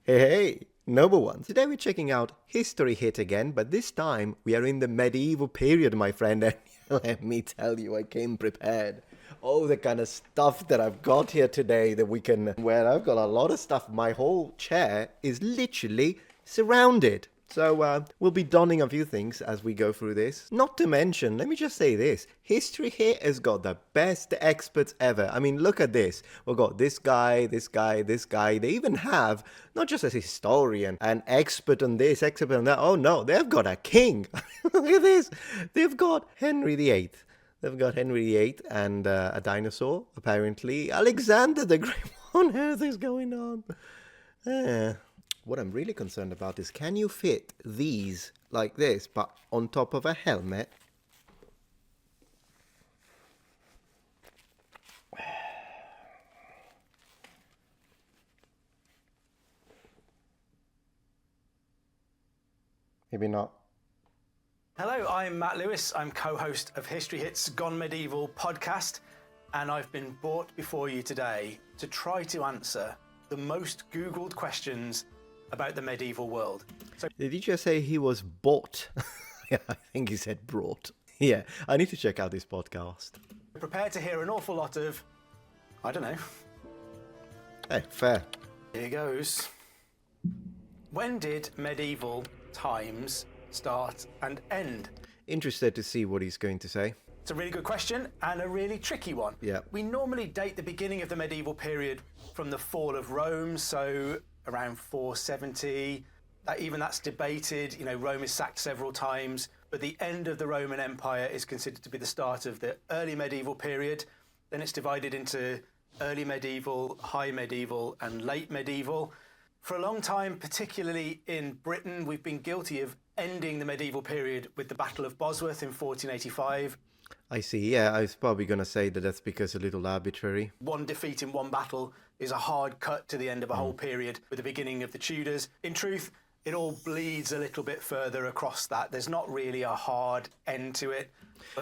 Hey, noble ones. Today we're checking out History Hit again, but this time we are in the medieval period, my friend, and let me tell you, I came prepared. Oh, the kind of stuff that I've got here today that we can... Well, I've got a lot of stuff. My whole chair is literally surrounded. So we'll be donning a few things as we go through this. Not to mention, let me just say this. History Hit has got the best experts ever. I mean, look at this. We've got this guy, this guy, this guy. They even have, not just a historian, an expert on this, expert on that. Oh no, they've got a king. Look at this. They've got Henry VIII. They've got Henry VIII and a dinosaur, apparently. Alexander the Great. What on earth is going on? What I'm really concerned about is, can you fit these like this, but on top of a helmet? Maybe not. Hello, I'm Matt Lewis. I'm co-host of History Hit's Gone Medieval podcast, and I've been brought before you today to try to answer the most Googled questions about the medieval world. So, did you just say he was bought? Yeah, I think he said brought. Yeah, I need to check out this podcast. prepare to hear an awful lot of, I don't know. Hey, fair. Here goes. When did medieval times start and end? Interested to see what he's going to say. It's a really good question and a really tricky one. Yeah. We normally date the beginning of the medieval period from the fall of Rome, so around 470. That's debated. You know, Rome is sacked several times, but the end of the Roman Empire is considered to be the start of the early medieval period. Then it's divided into early medieval, high medieval, and late medieval. For a long time, particularly in Britain, we've been guilty of ending the medieval period with the Battle of Bosworth in 1485. I see. Yeah, I was probably going to say that that's because a little arbitrary. One defeat in one battle is a hard cut to the end of a whole period with the beginning of the Tudors. In truth, it all bleeds a little bit further across that. There's not really a hard end to it.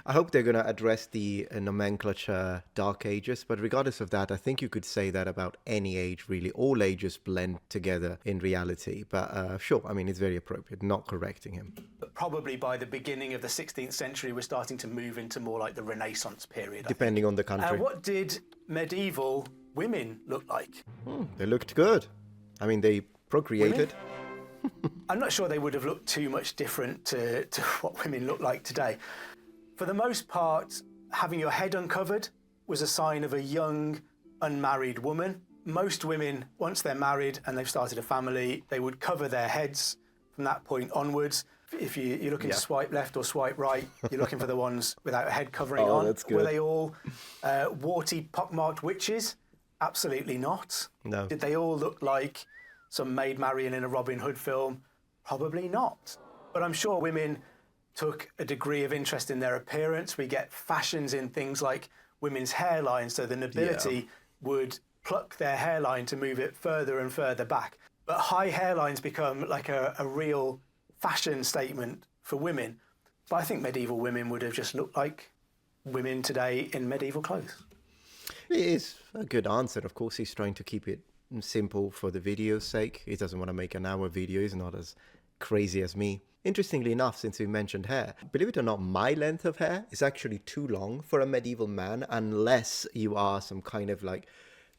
I hope they're going to address the nomenclature Dark Ages, but regardless of that, I think you could say that about any age, really. All ages blend together in reality. But sure, I mean, it's very appropriate, not correcting him. But probably by the beginning of the 16th century, we're starting to move into more like the Renaissance period. Depending on the country. What did medieval women look like? They looked good. I mean, they procreated. I'm not sure they would have looked too much different to what women look like today. For the most part, having your head uncovered was a sign of a young, unmarried woman. Most women, once they're married and they've started a family, they would cover their heads from that point onwards. If you're looking to swipe left or swipe right, you're looking for the ones without a head covering on. That's good. Were they all warty, pockmarked witches? Absolutely not. No. Did they all look like some Maid Marian in a Robin Hood film? Probably not. But I'm sure women took a degree of interest in their appearance. We get fashions in things like women's hairlines, so the nobility would pluck their hairline to move it further and further back. But high hairlines become like a real fashion statement for women. But I think medieval women would have just looked like women today in medieval clothes. It is a good answer. Of course, he's trying to keep it simple for the video's sake. He doesn't want to make an hour video. He's not as crazy as me. Interestingly enough, since we mentioned hair, believe it or not, my length of hair is actually too long for a medieval man, unless you are some kind of like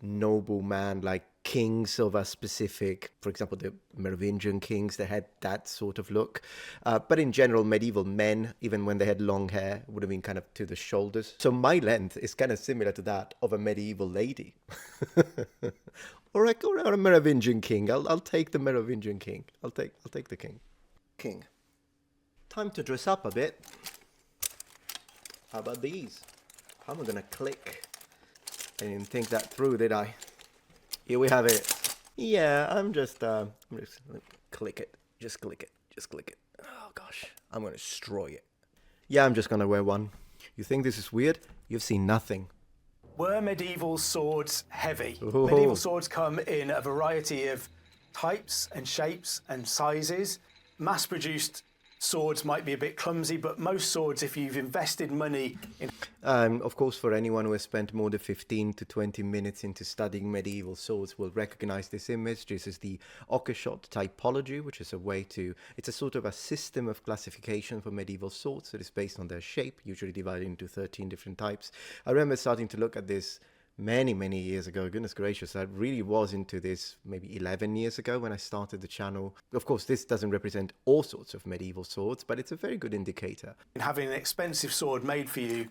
noble man, like kings of a specific, for example, the Merovingian kings, they had that sort of look. But in general, medieval men, even when they had long hair, would have been kind of to the shoulders. So my length is kind of similar to that of a medieval lady. or a Merovingian king. I'll take the Merovingian king. I'll take the king. Time to dress up a bit. How about these? How am I gonna click? I didn't think that through, did I? Here we have it. Yeah, I'm just click it. Just click it. Oh gosh, I'm gonna destroy it. Yeah, I'm just gonna wear one. You think this is weird? You've seen nothing. Were medieval swords heavy? Ooh. Medieval swords come in a variety of types and shapes and sizes. Mass-produced swords might be a bit clumsy, but most swords, if you've invested money in... Of course, for anyone who has spent more than 15 to 20 minutes into studying medieval swords will recognize this image. This is the Oakeshott typology, which is a way to... It's a sort of a system of classification for medieval swords that is based on their shape, usually divided into 13 different types. I remember starting to look at this many years ago. Goodness gracious, I really was into this maybe 11 years ago when I started the channel. Of course, this doesn't represent all sorts of medieval swords, but it's a very good indicator. Having an expensive sword made for you,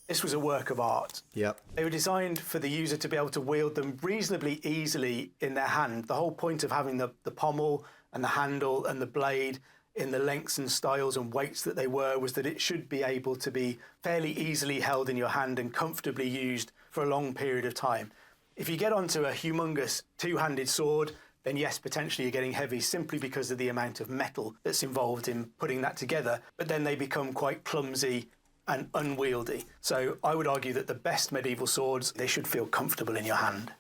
this was a work of art. Yep. They were designed for the user to be able to wield them reasonably easily in their hand. The whole point of having the pommel and the handle and the blade in the lengths and styles and weights that they were was that it should be able to be fairly easily held in your hand and comfortably used for a long period of time. If you get onto a humongous two-handed sword, then yes, potentially you're getting heavy simply because of the amount of metal that's involved in putting that together, but then they become quite clumsy and unwieldy. So I would argue that the best medieval swords, they should feel comfortable in your hand.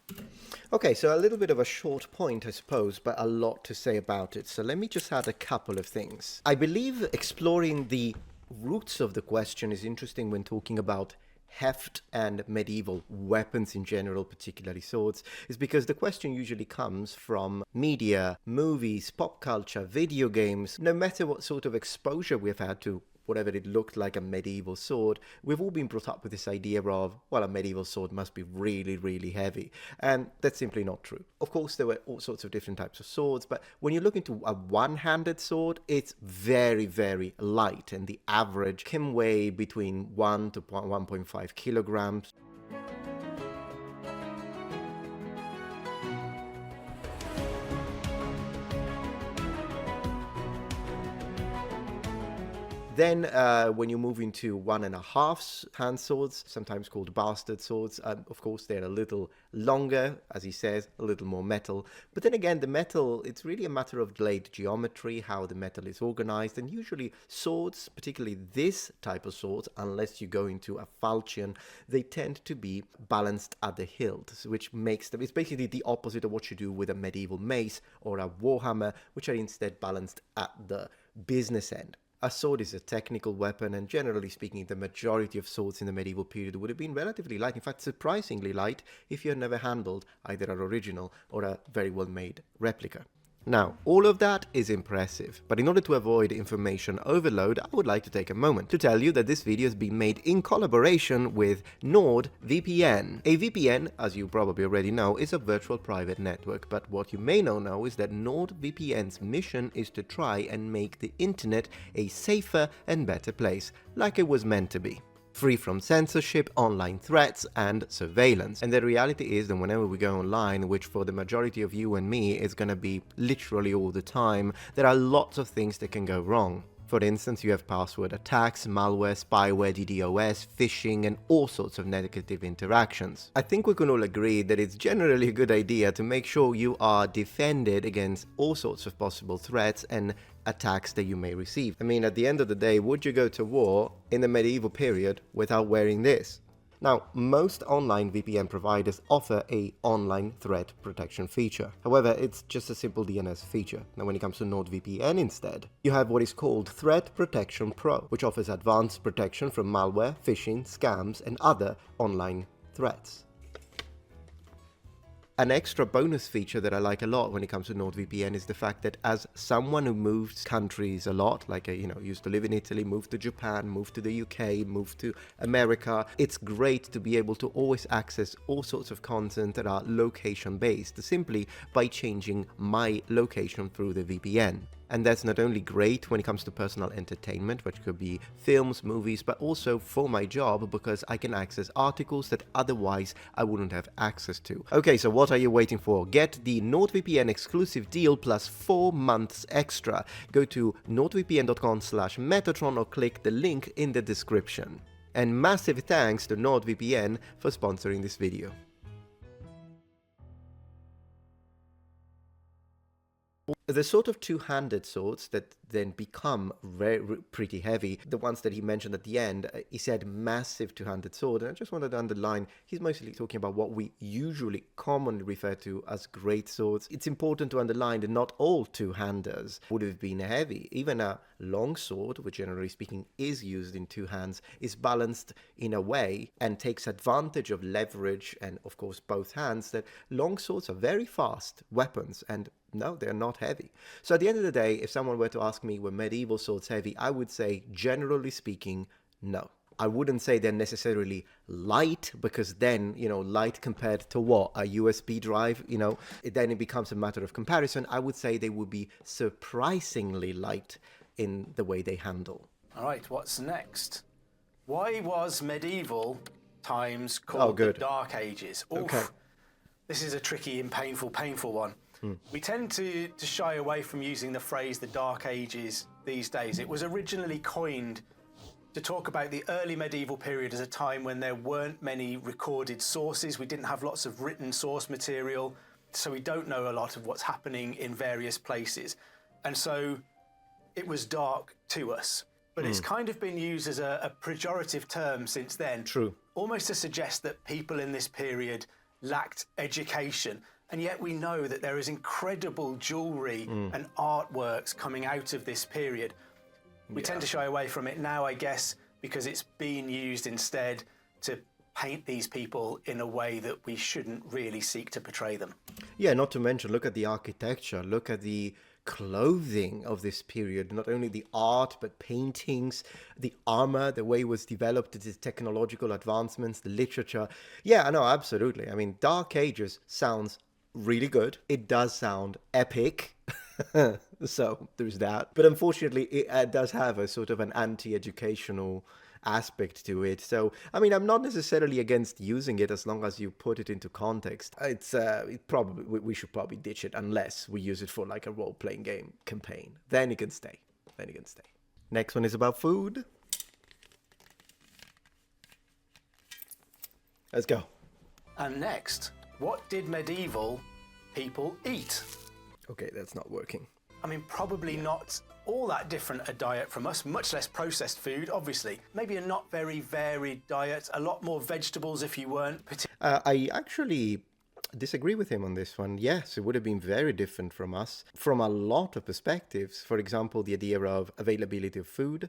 Okay, so a little bit of a short point, I suppose, but a lot to say about it. So let me just add a couple of things. I believe exploring the roots of the question is interesting when talking about heft and medieval weapons in general, particularly swords, is because the question usually comes from media, movies, pop culture, video games. No matter what sort of exposure we've had to whatever it looked like a medieval sword, we've all been brought up with this idea of, well, a medieval sword must be really heavy. And that's simply not true. Of course, there were all sorts of different types of swords, but when you look into a one-handed sword, it's very light, and the average can weigh between 1 to 1.5 kilograms. Then when you move into 1.5 hand swords, sometimes called bastard swords, of course they're a little longer, as he says, a little more metal. But then again, the metal, it's really a matter of blade geometry, how the metal is organized. And usually swords, particularly this type of swords, unless you go into a falchion, they tend to be balanced at the hilt, which makes them, it's basically the opposite of what you do with a medieval mace or a warhammer, which are instead balanced at the business end. A sword is a technical weapon, and generally speaking, the majority of swords in the medieval period would have been relatively light, in fact surprisingly light, if you had never handled either an original or a very well made replica. Now, all of that is impressive, but in order to avoid information overload, I would like to take a moment to tell you that this video has been made in collaboration with NordVPN. A VPN, as you probably already know, is a virtual private network, but what you may not know is that NordVPN's mission is to try and make the internet a safer and better place, like it was meant to be. Free from censorship, online threats, and surveillance. And the reality is that whenever we go online, which for the majority of you and me is gonna be literally all the time, there are lots of things that can go wrong. For instance, you have password attacks, malware, spyware, DDoS, phishing, and all sorts of negative interactions. I think we can all agree that it's generally a good idea to make sure you are defended against all sorts of possible threats and attacks that you may receive. I mean, at the end of the day, would you go to war in the medieval period without wearing this? Now, most online VPN providers offer a online threat protection feature. However, it's just a simple DNS feature. Now, when it comes to NordVPN instead, you have what is called Threat Protection Pro, which offers advanced protection from malware, phishing, scams, and other online threats. An extra bonus feature that I like a lot when it comes to NordVPN is the fact that as someone who moves countries a lot, like used to live in Italy, moved to Japan, moved to the UK, moved to America, it's great to be able to always access all sorts of content that are location based simply by changing my location through the VPN. And that's not only great when it comes to personal entertainment, which could be films, movies, but also for my job because I can access articles that otherwise I wouldn't have access to. Okay, so what are you waiting for? Get the NordVPN exclusive deal plus 4 months extra. Go to nordvpn.com/Metatron or click the link in the description. And massive thanks to NordVPN for sponsoring this video. The sort of two-handed swords that then become pretty heavy. The ones that he mentioned at the end, he said massive two-handed sword, and I just wanted to underline, he's mostly talking about what we usually commonly refer to as great swords. It's important to underline that not all two-handers would have been heavy. Even a long sword, which generally speaking is used in two hands, is balanced in a way and takes advantage of leverage and of course both hands, that long swords are very fast weapons, and no, they're not heavy. So at the end of the day, if someone were to ask me were medieval swords heavy, I would say generally speaking, no. I wouldn't say they're necessarily light, because then, light compared to what? A USB drive, then it becomes a matter of comparison. I would say they would be surprisingly light in the way they handle. All right, what's next? Why was medieval times called the Dark Ages? Oof. Okay. This is a tricky and painful one. We tend to shy away from using the phrase the Dark Ages these days. It was originally coined to talk about the early medieval period as a time when there weren't many recorded sources. We didn't have lots of written source material, so we don't know a lot of what's happening in various places. And so it was dark to us. But it's kind of been used as a pejorative term since then. True. Almost to suggest that people in this period lacked education. And yet we know that there is incredible jewellery and artworks coming out of this period. We tend to shy away from it now, I guess, because it's being used instead to paint these people in a way that we shouldn't really seek to portray them. Yeah, not to mention, look at the architecture, look at the clothing of this period, not only the art, but paintings, the armor, the way it was developed, the technological advancements, the literature. Yeah, I know, absolutely. I mean, Dark Ages sounds really good. It does sound epic. So there's that. But unfortunately, it does have a sort of an anti-educational aspect to it. So, I mean, I'm not necessarily against using it as long as you put it into context. We should probably ditch it unless we use it for like a role-playing game campaign. Then it can stay. Next one is about food. Let's go. And next, what did medieval people eat? Okay, that's not working. I mean, probably not all that different a diet from us, much less processed food, obviously. Maybe a not very varied diet, a lot more vegetables if you weren't I actually disagree with him on this one. Yes, it would have been very different from us from a lot of perspectives. For example, the idea of availability of food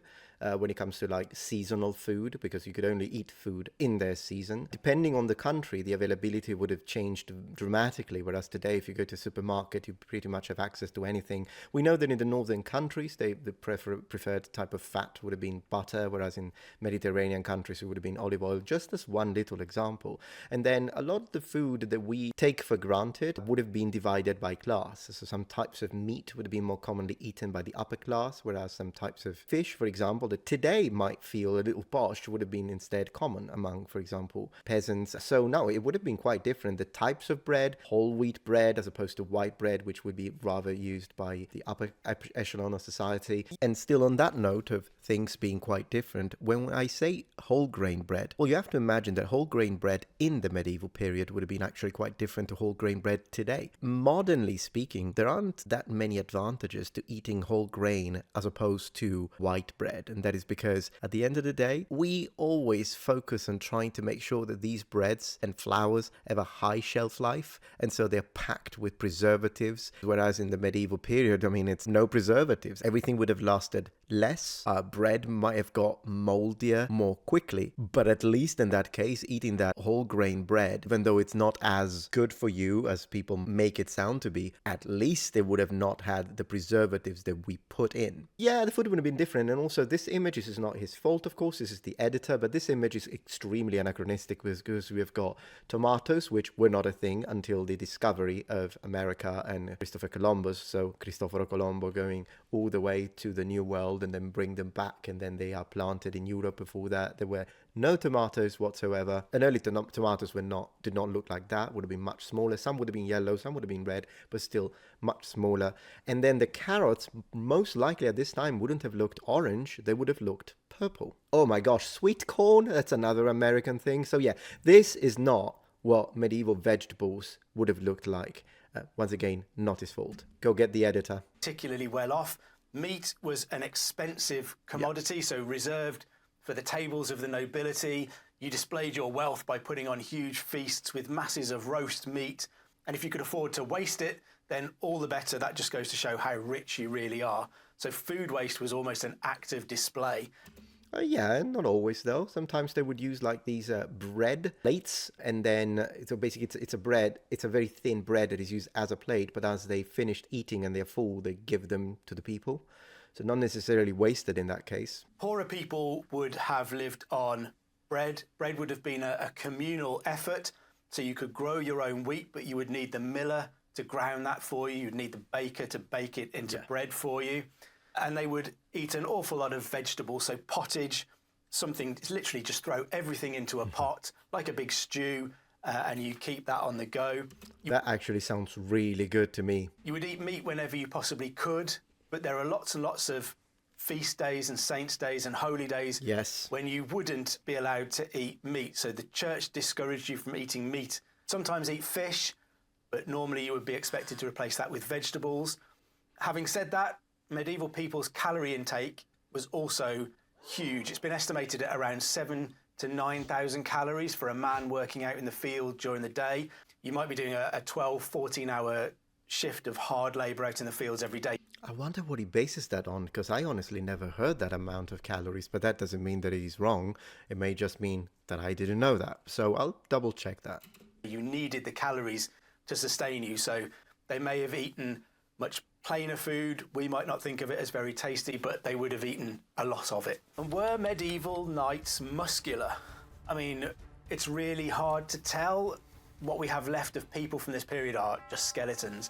when it comes to like seasonal food, because you could only eat food in their season. Depending on the country, the availability would have changed dramatically, whereas today if you go to a supermarket you pretty much have access to anything. We know that in the northern countries the preferred type of fat would have been butter, whereas in Mediterranean countries it would have been olive oil, just as one little example. And then a lot of the food that we take for granted would have been divided by class. So some types of meat would have been more commonly eaten by the upper class, whereas some types of fish, for example, that today might feel a little posh would have been instead common among, for example, peasants. So no, it would have been quite different. The types of bread, whole wheat bread as opposed to white bread, which would be rather used by the upper echelon of society. And still on that note of things being quite different, when I say whole grain bread, well, you have to imagine that whole grain bread in the medieval period would have been actually quite different to whole grain bread today. Modernly speaking, there aren't that many advantages to eating whole grain as opposed to white bread. And that is because at the end of the day, we always focus on trying to make sure that these breads and flours have a high shelf life. And so they're packed with preservatives. Whereas in the medieval period, I mean, it's no preservatives. Everything would have lasted less. Bread might have got moldier more quickly. But at least in that case, eating that whole grain bread, even though it's not as good for you as people make it sound to be, at least they would have not had the preservatives that we put in. Yeah, the food would have been different. And also this image is not his fault, of course, this is the editor, but this image is extremely anachronistic because we've got tomatoes, which were not a thing until the discovery of America and Christopher Columbus. So Cristoforo Colombo going all the way to the New World and then bring them back, and then they are planted in Europe. Before that, there were no tomatoes whatsoever. And early tomatoes did not look like that, would have been much smaller. Some would have been yellow, some would have been red, but still much smaller. And then the carrots, most likely at this time, wouldn't have looked orange, they would have looked purple. Oh my gosh, sweet corn, that's another American thing. So yeah, this is not what medieval vegetables would have looked like. Once again, not his fault. Go get the editor. particularly well off. Meat was an expensive commodity, so reserved for the tables of the nobility. You displayed your wealth by putting on huge feasts with masses of roast meat. And if you could afford to waste it, then all the better. That just goes to show how rich you really are. So food waste was almost an act of display. Yeah, not always though. Sometimes they would use like these bread plates, and then so basically it's a bread. It's a very thin bread that is used as a plate, but as they finished eating and they're full, they give them to the people. So not necessarily wasted in that case. Poorer people would have lived on bread. Bread would have been a communal effort. So you could grow your own wheat, but you would need the miller to ground that for you. You'd need the baker to bake it into bread for you. And they would eat an awful lot of vegetables, so pottage, something, literally just throw everything into a pot, like a big stew, and you keep that on the go. That actually sounds really good to me. You would eat meat whenever you possibly could, but there are lots and lots of feast days and saints' days and holy days when you wouldn't be allowed to eat meat. So the church discouraged you from eating meat. Sometimes eat fish, but normally you would be expected to replace that with vegetables. Having said that, medieval people's calorie intake was also huge. It's been estimated at around 7,000 to 9,000 calories for a man working out in the field during the day. You might be doing a 12, 14-hour shift of hard labour out in the fields every day. I wonder what he bases that on, because I honestly never heard that amount of calories, but that doesn't mean that he's wrong. It may just mean that I didn't know that. So I'll double check that. You needed the calories to sustain you, so they may have eaten much plainer food. We might not think of it as very tasty, but they would have eaten a lot of it. And were medieval knights muscular? I mean, it's really hard to tell. What we have left of people from this period are just skeletons,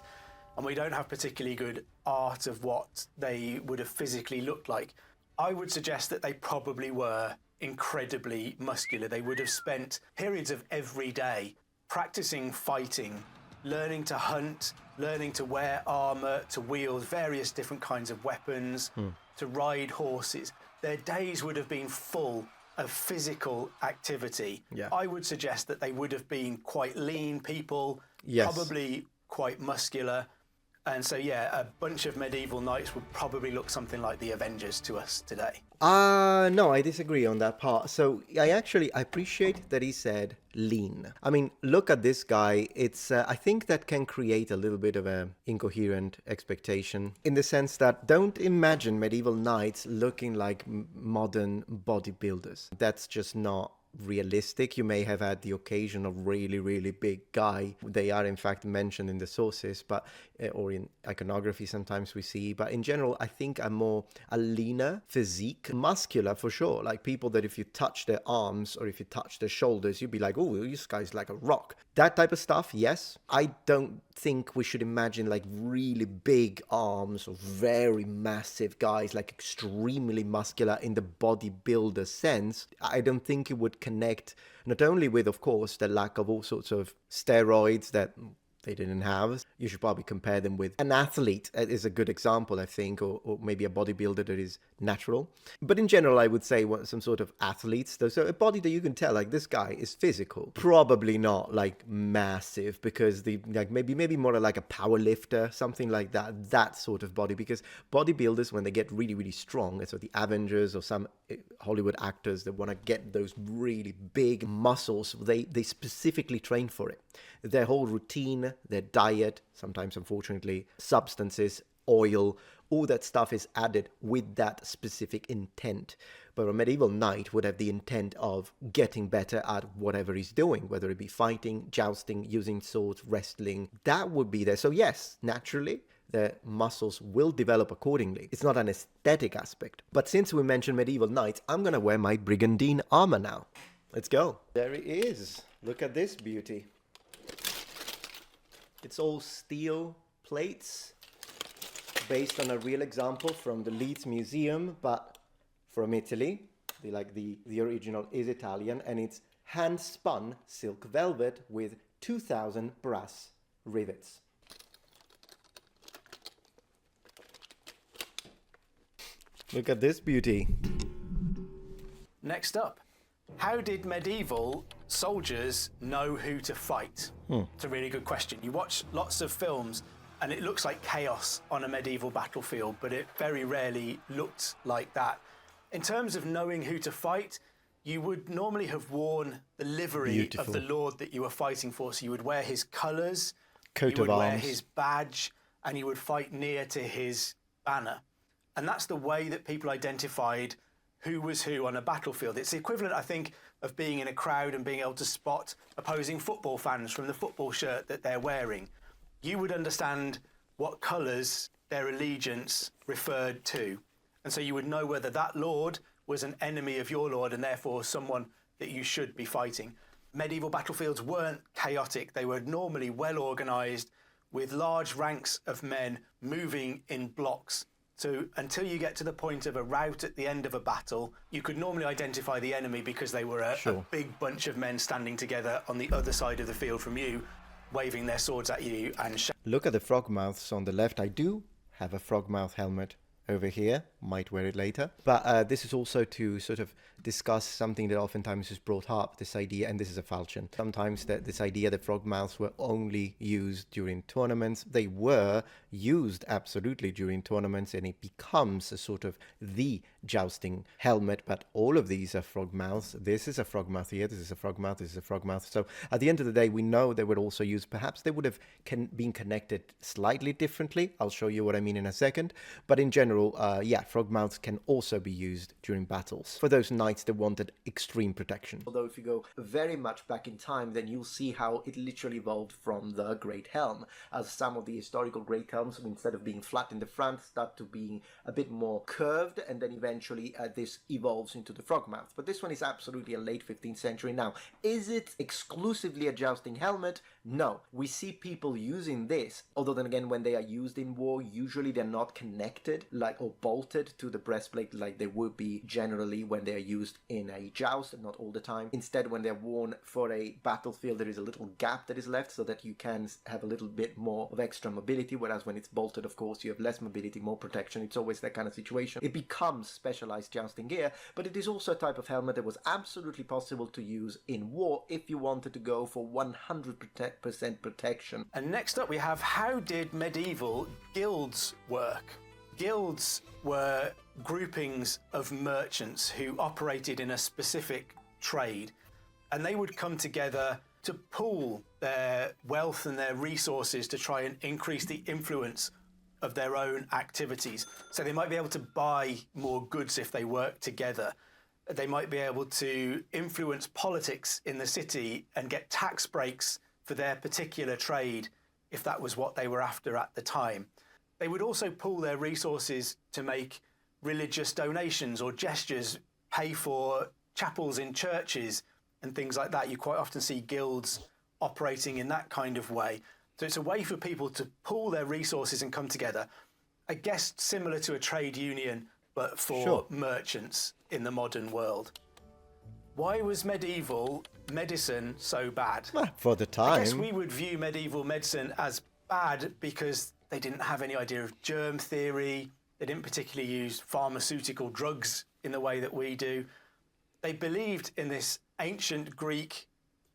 and we don't have particularly good art of what they would have physically looked like. I would suggest that they probably were incredibly muscular. They would have spent periods of every day practicing fighting, learning to hunt, learning to wear armour, to wield various different kinds of weapons, to ride horses. Their days would have been full of physical activity. I would suggest that they would have been quite lean people, probably quite muscular. And so, a bunch of medieval knights would probably look something like the Avengers to us today. No, I disagree on that part. So I appreciate that he said lean. I mean, look at this guy. It's, I think that can create a little bit of a incoherent expectation in the sense that don't imagine medieval knights looking like modern bodybuilders. That's just not realistic. You may have had the occasion of really big guy. They are in fact mentioned in the sources, but or in iconography sometimes we see, but in general I think a leaner physique, muscular for sure, like people that if you touch their arms or if you touch their shoulders you'd be like, oh, this guy's like a rock. That type of stuff, yes. I don't think we should imagine like really big arms or very massive guys, like extremely muscular in the bodybuilder sense. I don't think it would connect not only with, of course, the lack of all sorts of steroids that they didn't have. You should probably compare them with an athlete is a good example, I think, or maybe a bodybuilder that is natural. But in general, I would say some sort of athletes. So a body that you can tell, like this guy is physical. Probably not like massive, because maybe more like a power lifter, something like that. That sort of body, because bodybuilders, when they get really strong, so the Avengers or some Hollywood actors that want to get those really big muscles, they specifically train for it. Their whole routine, their diet, sometimes unfortunately substances, oil, all that stuff is added with that specific intent. But a medieval knight would have the intent of getting better at whatever he's doing, whether it be fighting, jousting, using swords, wrestling. That would be there. So yes, naturally, the muscles will develop accordingly. It's not an aesthetic aspect. But since we mentioned medieval knights, I'm going to wear my brigandine armor now. Let's go. There it is. Look at this beauty. It's all steel plates based on a real example from the Leeds Museum, but from Italy. The original is Italian, and it's hand-spun silk velvet with 2,000 brass rivets. Look at this beauty. Next up, how did medieval soldiers know who to fight? It's a really good question. You watch lots of films And it looks like chaos on a medieval battlefield, but it very rarely looked like that. In terms of knowing who to fight, you would normally have worn the livery of the lord that you were fighting for. So you would wear his colours, you would wear his badge, and you would fight near to his banner. And that's the way that people identified who was who on a battlefield. It's the equivalent, I think, of being in a crowd and being able to spot opposing football fans from the football shirt that they're wearing. You would understand what colours their allegiance referred to. And so you would know whether that lord was an enemy of your lord and therefore someone that you should be fighting. Medieval battlefields weren't chaotic. They were normally well organised with large ranks of men moving in blocks. So until you get to the point of a rout at the end of a battle, you could normally identify the enemy because they were a big bunch of men standing together on the other side of the field from you, waving their swords at you and Look at the frog mouths on the left. I do have a frog mouth helmet over here, might wear it later, but this is also to sort of discuss something that oftentimes is brought up, this idea, and this is a falchion, sometimes that this idea that frog mouths were only used during tournaments. They were used absolutely during tournaments, and it becomes a sort of the jousting helmet, but all of these are frog mouths. This is a frog mouth here, this is a frog mouth, this is a frog mouth. So at the end of the day, we know they were also used. Perhaps they would have been connected slightly differently. I'll show you what I mean in a second, but in general, yeah, frog mouths can also be used during battles for those knights that wanted extreme protection. Although if you go very much back in time, then you'll see how it literally evolved from the Great Helm, as some of the historical Great Helms, instead of being flat in the front, start to being a bit more curved, and then eventually this evolves into the frog mouth. But this one is absolutely a late 15th century. Now, is it exclusively a jousting helmet? No. We see people using this, although then again, when they are used in war, usually they're not connected or bolted to the breastplate like they would be generally when they are used in a joust, not all the time. Instead, when they're worn for a battlefield, there is a little gap that is left so that you can have a little bit more of extra mobility, whereas when it's bolted, of course, you have less mobility, more protection. It's always that kind of situation. It becomes specialized jousting gear, but it is also a type of helmet that was absolutely possible to use in war if you wanted to go for 100% protection. And next up we have, how did medieval guilds work? Guilds were groupings of merchants who operated in a specific trade, and they would come together to pool their wealth and their resources to try and increase the influence of their own activities. So they might be able to buy more goods if they work together. They might be able to influence politics in the city and get tax breaks for their particular trade if that was what they were after at the time. They would also pool their resources to make religious donations or gestures, pay for chapels in churches and things like that. You quite often see guilds operating in that kind of way. So it's a way for people to pool their resources and come together. I guess similar to a trade union, but for merchants in the modern world. Why was medieval medicine so bad? For the time. I guess we would view medieval medicine as bad because they didn't have any idea of germ theory. They didn't particularly use pharmaceutical drugs in the way that we do. They believed in this ancient Greek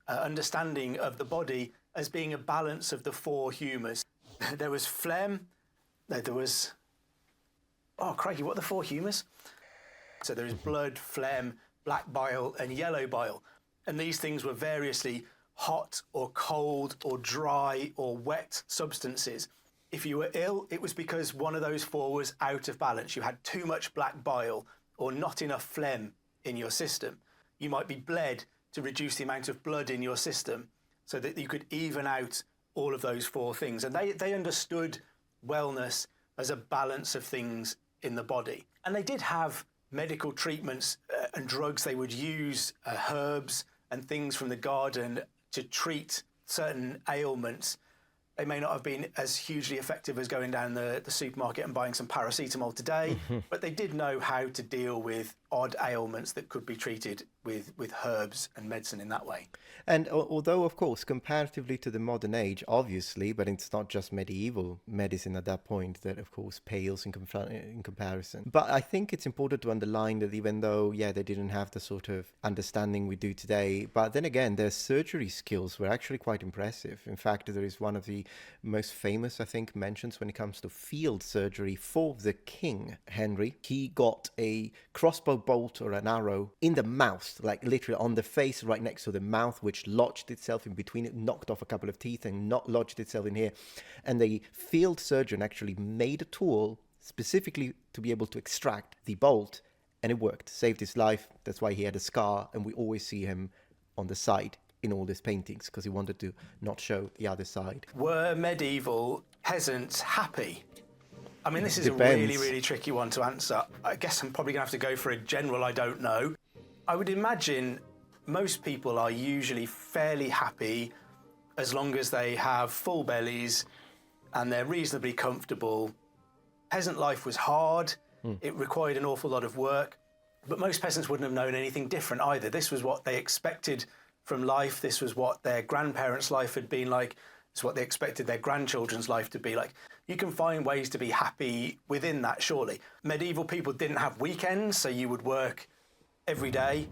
understanding of the body as being a balance of the four humours. There was phlegm, there was... Oh, crikey, what are the four humours? So there is blood, phlegm, black bile and yellow bile. And these things were variously hot or cold or dry or wet substances. If you were ill, it was because one of those four was out of balance. You had too much black bile or not enough phlegm in your system. You might be bled to reduce the amount of blood in your system so that you could even out all of those four things. And they understood wellness as a balance of things in the body. And they did have medical treatments and drugs. They would use herbs and things from the garden to treat certain ailments. They may not have been as hugely effective as going down the supermarket and buying some paracetamol today, but they did know how to deal with odd ailments that could be treated with herbs and medicine in that way. And although, of course, comparatively to the modern age, obviously, but it's not just medieval medicine at that point that, of course, pales in comparison. But I think it's important to underline that even though, yeah, they didn't have the sort of understanding we do today, but then again, their surgery skills were actually quite impressive. In fact, there is one of the most famous, I think, mentions when it comes to field surgery for the king, Henry. He got a crossbow bolt or an arrow in the mouth, like literally on the face right next to the mouth, which lodged itself in between it, knocked off a couple of teeth and not lodged itself in here. And the field surgeon actually made a tool specifically to be able to extract the bolt, and it worked, saved his life. That's why he had a scar, and we always see him on the side in all his paintings, because he wanted to not show the other side. Were medieval peasants happy? I mean, this is Depends. a really, really tricky one to answer. I guess I'm probably going to have to go for a general I don't know. I would imagine most people are usually fairly happy as long as they have full bellies and they're reasonably comfortable. Peasant life was hard. It required an awful lot of work, but most peasants wouldn't have known anything different either. This was what they expected from life. This was what their grandparents' life had been like. It's what they expected their grandchildren's life to be like. You can find ways to be happy within that, surely. Medieval people didn't have weekends, so you would work every day.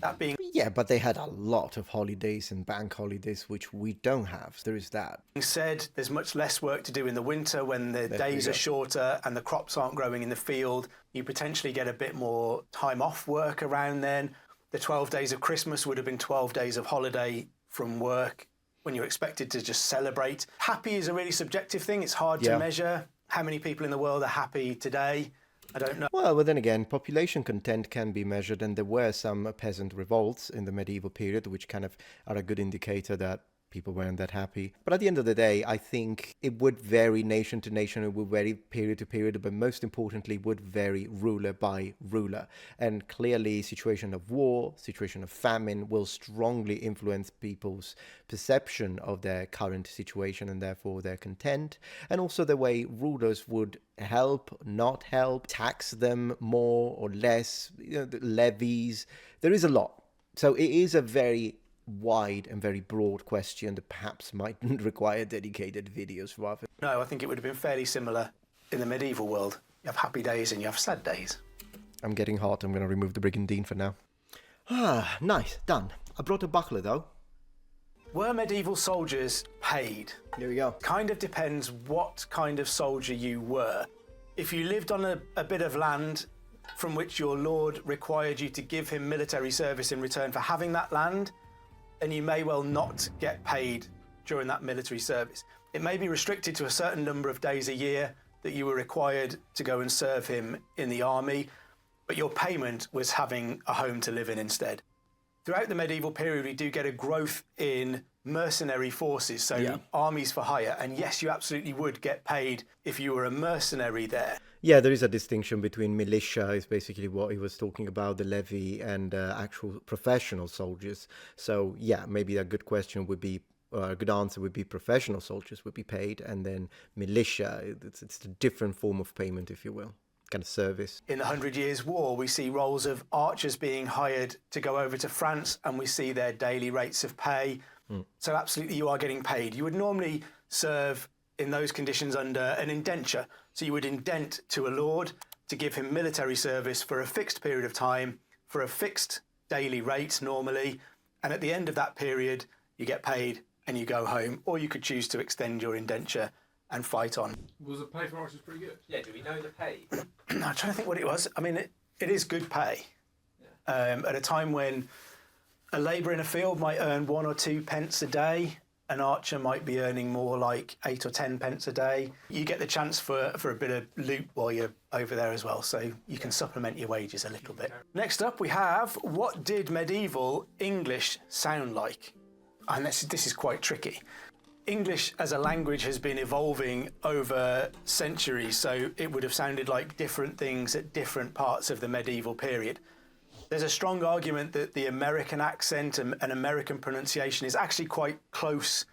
That being Yeah, but they had a lot of holidays and bank holidays, which we don't have. There is that. said, there's much less work to do in the winter when the days are shorter and the crops aren't growing in the field. You potentially get a bit more time off work around then. The 12 days of Christmas would have been 12 days of holiday from work when you're expected to just celebrate. Happy is a really subjective thing. It's hard to measure. How many people in the world are happy today? I don't know. Well, but then again, population content can be measured, and there were some peasant revolts in the medieval period, which kind of are a good indicator that people weren't that happy. But at the end of the day, I think it would vary nation to nation, it would vary period to period, but most importantly, would vary ruler by ruler. And clearly, situation of war, situation of famine will strongly influence people's perception of their current situation and therefore their content, and also the way rulers would help, not help, tax them more or less, the levies. There is a lot. So it is a very wide and very broad question that perhaps might require dedicated videos rather. No, I think it would have been fairly similar in the medieval world. You have happy days and you have sad days. I'm getting hot. I'm going to remove the brigandine for now. Ah, nice. Done. I brought a buckler though. Were medieval soldiers paid? There we go. Kind of depends what kind of soldier you were. If you lived on a bit of land from which your lord required you to give him military service in return for having that land, then you may well not get paid during that military service. It may be restricted to a certain number of days a year that you were required to go and serve him in the army, but your payment was having a home to live in instead. Throughout the medieval period, we do get a growth in mercenary forces, so armies for hire. And yes, you absolutely would get paid if you were a mercenary there. Yeah, there is a distinction between militia, is basically what he was talking about, the levy, and actual professional soldiers. So yeah, maybe a good question would be, a good answer would be professional soldiers would be paid, and then militia, it's a different form of payment, if you will. Kind of service. In the 100 Years' War, we see roles of archers being hired to go over to France, and we see their daily rates of pay. So absolutely, you are getting paid. You would normally serve in those conditions under an indenture. So you would indent to a lord to give him military service for a fixed period of time, for a fixed daily rate normally. And at the end of that period, you get paid and you go home, or you could choose to extend your indenture and fight on. Was the pay for archers pretty good? Yeah, do we know the pay? I'm trying to think what it was. I mean, it is good pay. At a time when a labourer in a field might earn 1 or 2 pence a day, an archer might be earning more like 8 or 10 pence a day. You get the chance for a bit of loot while you're over there as well, so you can supplement your wages a little bit. Next up we have, what did medieval English sound like? And this is quite tricky. English as a language has been evolving over centuries, so it would have sounded like different things at different parts of the medieval period. There's a strong argument that the American accent and American pronunciation is actually quite close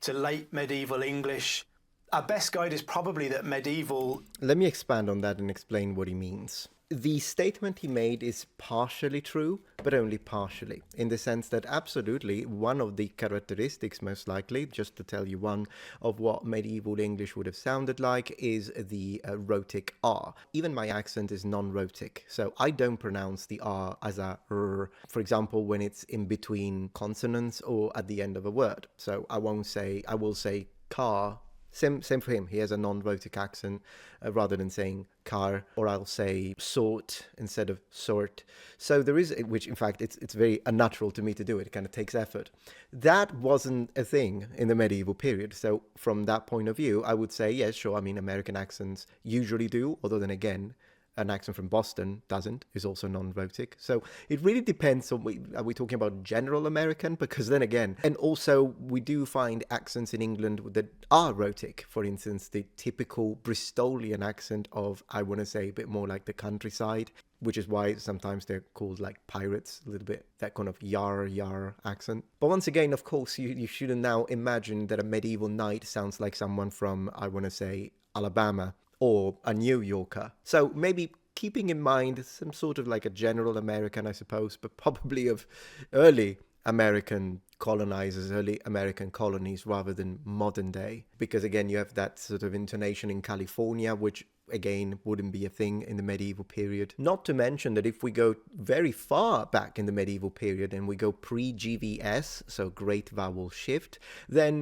to late medieval English Our best guide is probably that medieval... Let me expand on that and explain what he means. The statement he made is partially true, but only partially, in the sense that absolutely one of the characteristics, most likely, just to tell you one of what medieval English would have sounded like, is the rhotic R. Even my accent is non-rhotic, so I don't pronounce the R as a R, for example, when it's in between consonants or at the end of a word. So I will say car. Same for him. He has a non-rhotic accent rather than saying car, or I'll say sort instead of sort. So there is, which in fact, it's very unnatural to me to do it. It kind of takes effort. That wasn't a thing in the medieval period. So from that point of view, I would say, yes, sure. I mean, American accents usually do, although then again, an accent from Boston doesn't, is also non-rhotic. So it really depends on, are we talking about general American? Because then again, and also we do find accents in England that are rhotic. For instance, the typical Bristolian accent of, I want to say, a bit more like the countryside, which is why sometimes they're called like pirates, a little bit, that kind of yar accent. But once again, of course, you shouldn't now imagine that a medieval knight sounds like someone from, I want to say, Alabama, or a New Yorker. So maybe keeping in mind some sort of like a general American, I suppose, but probably of early American colonizers, early American colonies rather than modern day. Because again, you have that sort of intonation in California, which again wouldn't be a thing in the medieval period. Not to mention that if we go very far back in the medieval period and we go pre-GVS, so Great Vowel Shift, then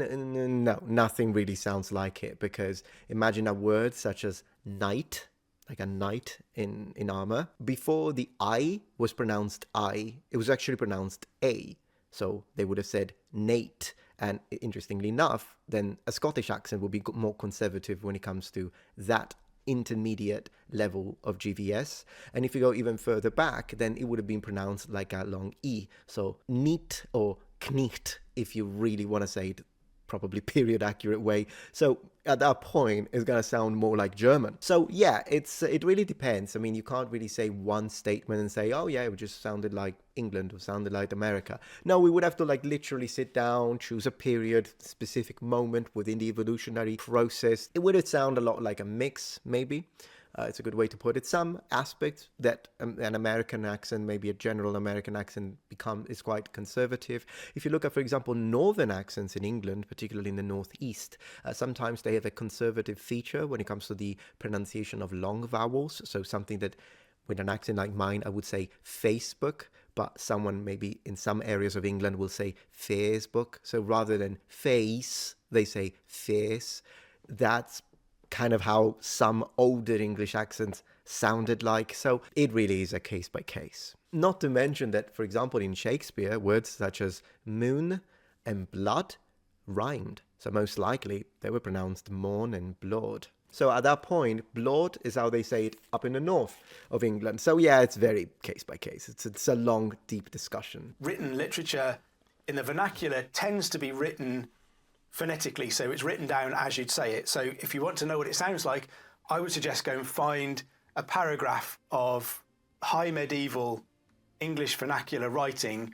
no, nothing really sounds like it, because imagine a word such as knight, like a knight in armor. Before the I was pronounced I, it was actually pronounced A. So they would have said Nate. And interestingly enough, then a Scottish accent would be more conservative when it comes to that intermediate level of GVS. And if you go even further back, then it would have been pronounced like a long E. So neat or knecht, if you really want to say it probably period accurate way. So at that point, it's going to sound more like German. So yeah, it really depends. I mean, you can't really say one statement and say, oh yeah, it just sounded like England or sounded like America. No, we would have to like literally sit down, choose a period, specific moment within the evolutionary process. It would sound a lot like a mix, maybe. It's a good way to put it. Some aspects that an American accent, maybe a general American accent, is quite conservative. If you look at, for example, northern accents in England, particularly in the northeast, sometimes they have a conservative feature when it comes to the pronunciation of long vowels. So something that, with an accent like mine, I would say Facebook, but someone maybe in some areas of England will say Facebook. So rather than face, they say face. That's kind of how some older English accents sounded like. So it really is a case by case. Not to mention that, for example, in Shakespeare, words such as moon and blood rhymed. So most likely they were pronounced morn and blood. So at that point, blood is how they say it up in the north of England. So yeah, it's very case by case. It's a long, deep discussion. Written literature in the vernacular tends to be written phonetically, so it's written down as you'd say it. So if you want to know what it sounds like, I would suggest go and find a paragraph of high medieval English vernacular writing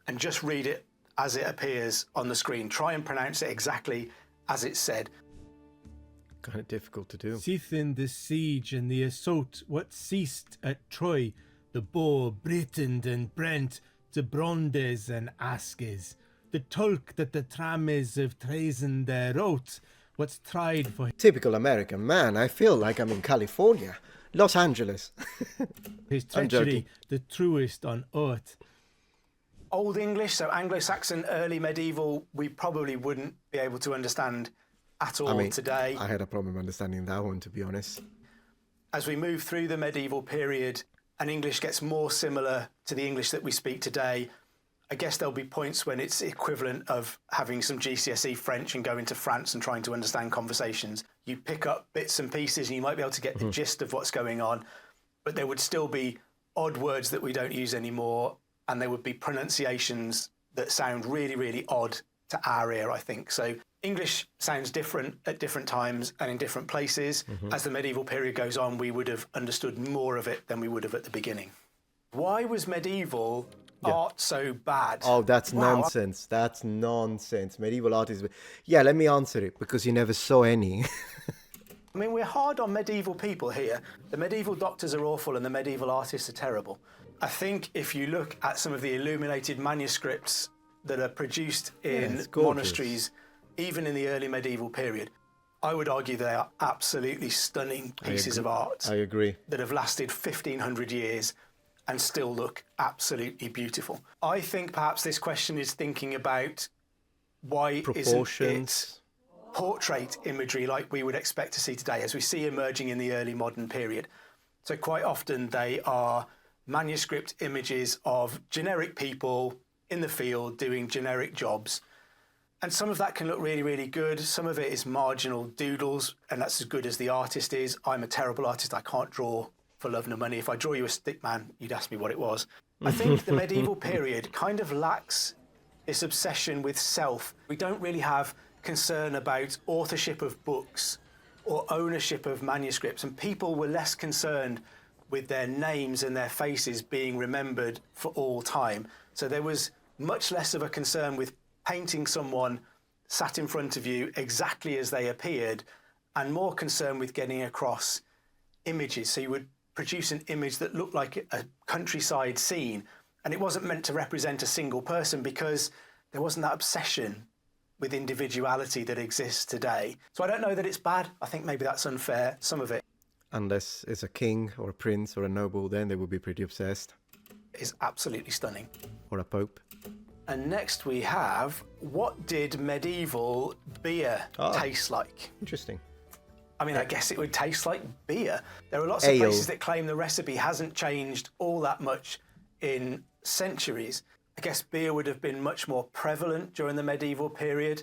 and just read it as it appears on the screen. Try and pronounce it exactly as it's said. Kind of difficult to do. Seethin the siege and the assault, what ceased at Troy, the boar Britain and Brent, to Brondes and Askes. The tulk that the trames of treason there wrote, what's tried for Typical American man. I feel like I'm in California. Los Angeles. his treachery, the truest on earth. Old English, so Anglo-Saxon, early medieval, we probably wouldn't be able to understand at all today. I had a problem understanding that one, to be honest. As we move through the medieval period and English gets more similar to the English that we speak today, I guess there'll be points when it's equivalent of having some GCSE French and going to France and trying to understand conversations. You pick up bits and pieces and you might be able to get the gist of what's going on, but there would still be odd words that we don't use anymore, and there would be pronunciations that sound really, really odd to our ear, I think. So English sounds different at different times and in different places. As the medieval period goes on, we would have understood more of it than we would have at the beginning. Why was medieval art so bad? Oh, that's Wow. nonsense. That's nonsense. Medieval art is... Yeah, let me answer it, because you never saw any. I mean, we're hard on medieval people here. The medieval doctors are awful and the medieval artists are terrible. I think if you look at some of the illuminated manuscripts that are produced in it's gorgeous. monasteries, even in the early medieval period, I would argue they are absolutely stunning pieces of art I agree. that have lasted 1,500 years and still look absolutely beautiful. I think perhaps this question is thinking about why isn't it Proportions. portrait imagery like we would expect to see today, as we see emerging in the early modern period. So quite often they are manuscript images of generic people in the field doing generic jobs. And some of that can look really, really good. Some of it is marginal doodles, and that's as good as the artist is. I'm a terrible artist. I can't draw for love nor money. If I draw you a stick man, you'd ask me what it was. I think the medieval period kind of lacks this obsession with self. We don't really have concern about authorship of books or ownership of manuscripts, and people were less concerned with their names and their faces being remembered for all time. So there was much less of a concern with painting someone sat in front of you exactly as they appeared, and more concern with getting across images. So you would produce an image that looked like a countryside scene, and it wasn't meant to represent a single person because there wasn't that obsession with individuality that exists today. So I don't know that it's bad. I think maybe that's unfair, some of it. Unless it's a king or a prince or a noble, then they would be pretty obsessed. Is absolutely stunning. Or a pope. And next we have, what did medieval beer taste like? Interesting. I mean, I guess it would taste like beer. There are lots of Ale. places that claim the recipe hasn't changed all that much in centuries. I guess beer would have been much more prevalent during the medieval period.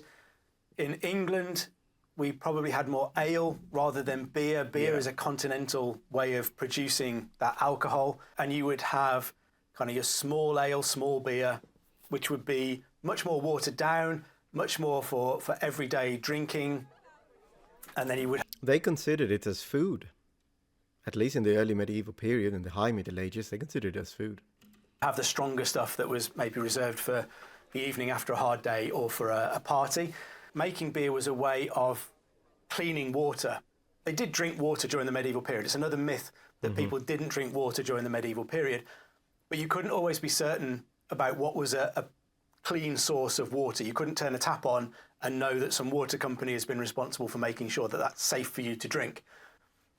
In England, we probably had more ale rather than beer. Beer is a continental way of producing that alcohol. And you would have kind of your small ale, small beer, which would be much more watered down, much more for everyday drinking. And then you would... They considered it as food. At least in the early medieval period, in the high Middle Ages, they considered it as food. have the stronger stuff that was maybe reserved for the evening after a hard day or for a party. Making beer was a way of cleaning water. They did drink water during the medieval period. It's another myth that people didn't drink water during the medieval period. But you couldn't always be certain about what was a clean source of water. You couldn't turn a tap on and know that some water company has been responsible for making sure that that's safe for you to drink.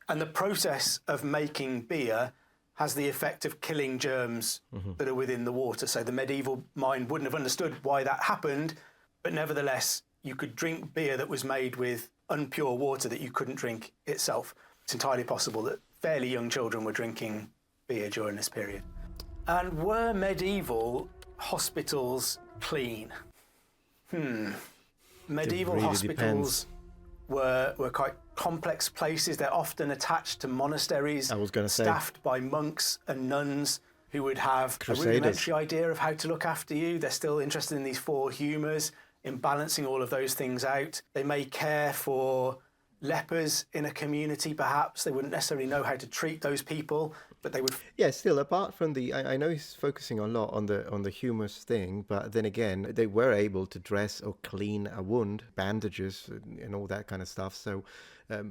And the process of making beer has the effect of killing germs that are within the water. So the medieval mind wouldn't have understood why that happened, but nevertheless, you could drink beer that was made with unpure water that you couldn't drink itself. It's entirely possible that fairly young children were drinking beer during this period. And were medieval hospitals clean? Medieval really hospitals were quite complex places. They're often attached to monasteries, I was gonna say. staffed by monks and nuns who would have Crusaders. a rudimentary idea of how to look after you. They're still interested in these four humours, in balancing all of those things out. They may care for lepers in a community, perhaps. They wouldn't necessarily know how to treat those people, but they would... Yeah, still, apart from the... I know he's focusing a lot on the humorous thing, but then again, they were able to dress or clean a wound, bandages and all that kind of stuff, so